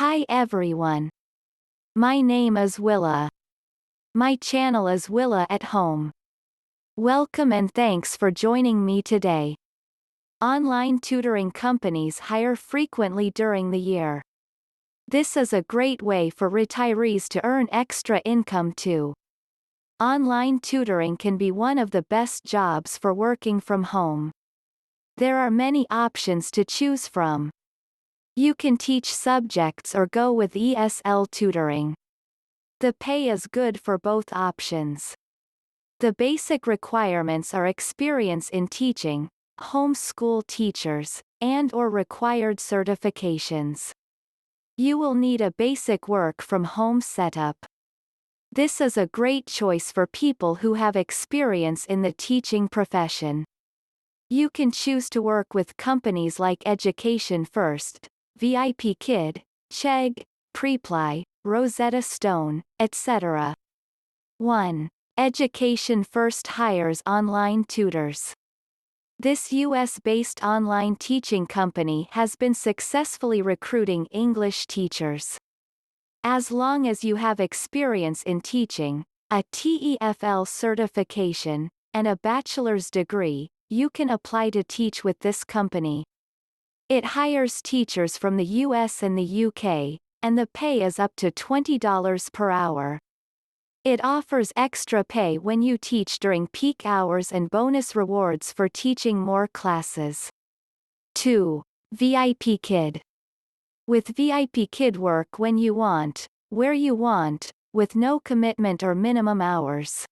Hi everyone. My name is Willa. My channel is Willa at Home. Welcome and thanks for joining me today. Online tutoring companies hire frequently during the year. This is a great way for retirees to earn extra income too. Online tutoring can be one of the best jobs for working from home. There are many options to choose from. You can teach subjects or go with ESL tutoring. The pay is good for both options. The basic requirements are experience in teaching, homeschool teachers, and/or required certifications. You will need a basic work from home setup. This is a great choice for people who have experience in the teaching profession. You can choose to work with companies like Education First, Vipkid, Chegg, Preply, Rosetta Stone, etc. 1. Education First hires online tutors. This US-based online teaching company has been successfully recruiting English teachers. As long as you have experience in teaching, a TEFL certification, and a bachelor's degree, you can apply to teach with this company. It hires teachers from the US and the UK, and the pay is up to $20 per hour. It offers extra pay when you teach during peak hours and bonus rewards for teaching more classes. 2. Vipkid. With Vipkid, work when you want, where you want, with no commitment or minimum hours.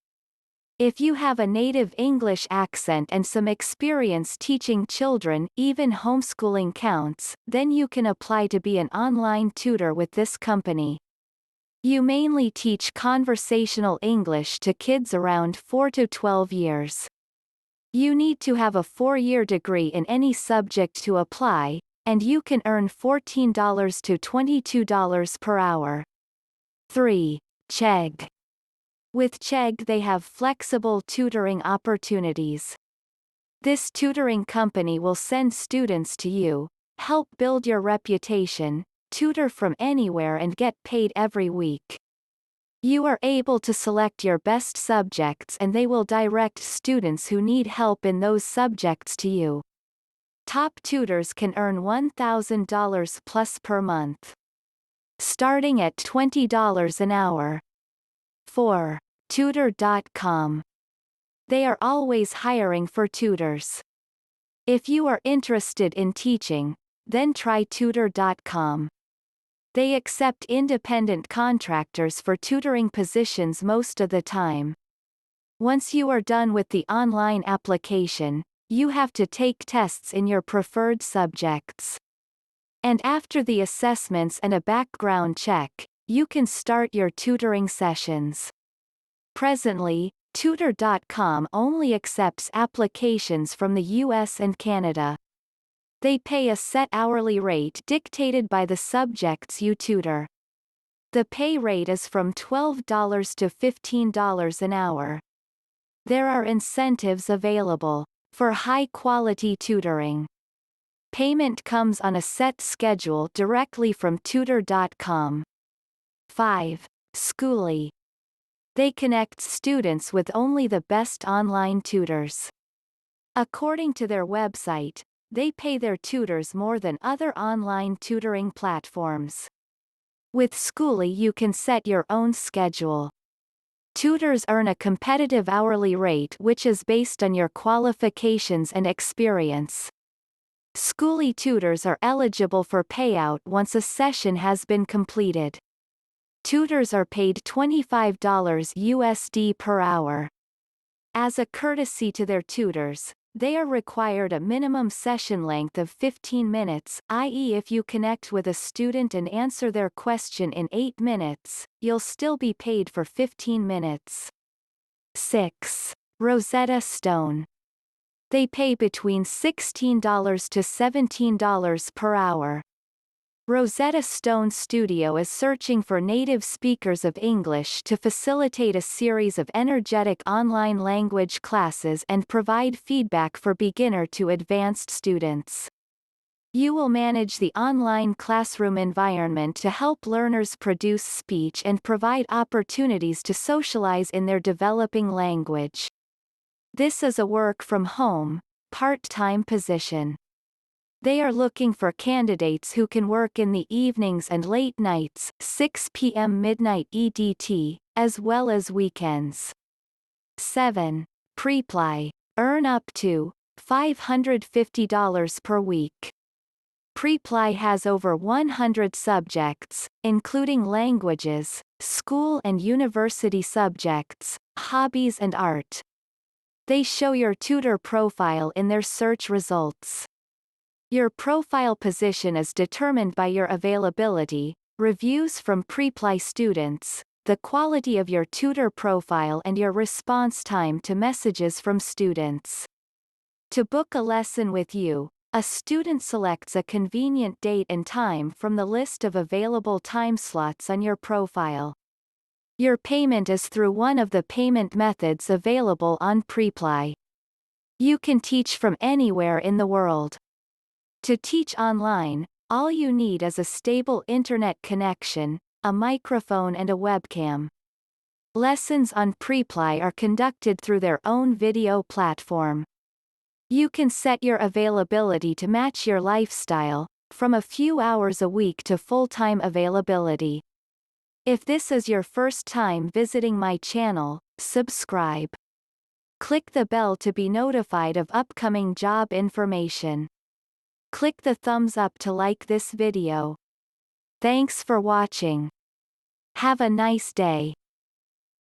If you have a native English accent and some experience teaching children, even homeschooling counts, then you can apply to be an online tutor with this company. You mainly teach conversational English to kids around 4 to 12 years. You need to have a 4-year degree in any subject to apply, and you can earn $14 to $22 per hour. 3. Chegg. With Chegg, they have flexible tutoring opportunities. This tutoring company will send students to you, help build your reputation, tutor from anywhere and get paid every week. You are able to select your best subjects and they will direct students who need help in those subjects to you. Top tutors can earn $1,000 plus per month, starting at $20 an hour. 4. Tutor.com. They are always hiring for tutors. If you are interested in teaching, then try Tutor.com. They accept independent contractors for tutoring positions most of the time. Once you are done with the online application, you have to take tests in your preferred subjects. And after the assessments and a background check, you can start your tutoring sessions. Presently, Tutor.com only accepts applications from the US and Canada. They pay a set hourly rate dictated by the subjects you tutor. The pay rate is from $12 to $15 an hour. There are incentives available for high-quality tutoring. Payment comes on a set schedule directly from Tutor.com. 5. Schooly. They connect students with only the best online tutors. According to their website, they pay their tutors more than other online tutoring platforms. With Schooly, you can set your own schedule. Tutors earn a competitive hourly rate which is based on your qualifications and experience. Schooly tutors are eligible for payout once a session has been completed. Tutors are paid $25 USD per hour. As a courtesy to their tutors, they are required a minimum session length of 15 minutes, i.e. if you connect with a student and answer their question in 8 minutes, you'll still be paid for 15 minutes. 6. Rosetta Stone. They pay between $16 to $17 per hour. Rosetta Stone Studio is searching for native speakers of English to facilitate a series of energetic online language classes and provide feedback for beginner to advanced students. You will manage the online classroom environment to help learners produce speech and provide opportunities to socialize in their developing language. This is a work-from-home, part-time position. They are looking for candidates who can work in the evenings and late nights, 6 p.m. midnight EDT, as well as weekends. 7. Preply. Earn up to $550 per week. Preply has over 100 subjects, including languages, school and university subjects, hobbies and art. They show your tutor profile in their search results. Your profile position is determined by your availability, reviews from Preply students, the quality of your tutor profile and your response time to messages from students. To book a lesson with you, a student selects a convenient date and time from the list of available time slots on your profile. Your payment is through one of the payment methods available on Preply. You can teach from anywhere in the world. To teach online, all you need is a stable internet connection, a microphone and a webcam. Lessons on Preply are conducted through their own video platform. You can set your availability to match your lifestyle, from a few hours a week to full-time availability. If this is your first time visiting my channel, subscribe. Click the bell to be notified of upcoming job information. Click the thumbs up to like this video. Thanks for watching. Have a nice day.